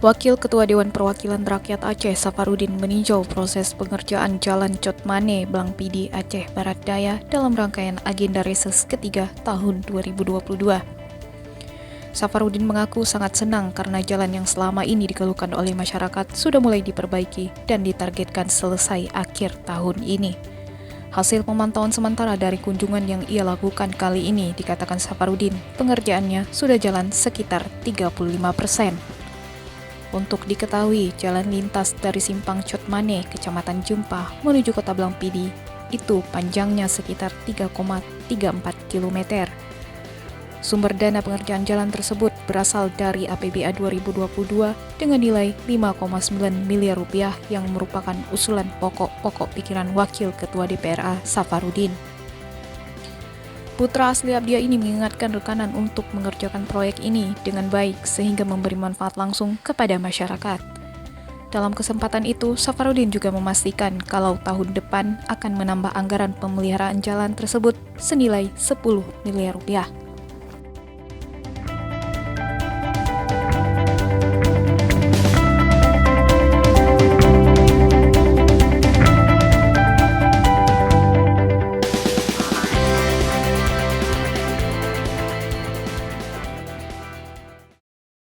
Wakil Ketua Dewan Perwakilan Rakyat Aceh Safarudin meninjau proses pengerjaan Jalan Cotmane Blangpidi Aceh Barat Daya dalam rangkaian agenda reses ketiga tahun 2022. Safarudin mengaku sangat senang karena jalan yang selama ini dikeluhkan oleh masyarakat sudah mulai diperbaiki dan ditargetkan selesai akhir tahun ini. Hasil pemantauan sementara dari kunjungan yang ia lakukan kali ini, dikatakan Safarudin, pengerjaannya sudah jalan sekitar 35%. Untuk diketahui, jalan lintas dari Simpang Cotmane, Kecamatan Jumpah, menuju Kota Blangpidi, itu panjangnya sekitar 3,34 km. Sumber dana pengerjaan jalan tersebut berasal dari APBA 2022 dengan nilai 5,9 miliar rupiah yang merupakan usulan pokok pikiran Wakil Ketua DPRA Safarudin. Putra asli Abdia ini mengingatkan rekanan untuk mengerjakan proyek ini dengan baik sehingga memberi manfaat langsung kepada masyarakat. Dalam kesempatan itu, Safarudin juga memastikan kalau tahun depan akan menambah anggaran pemeliharaan jalan tersebut senilai 10 miliar rupiah.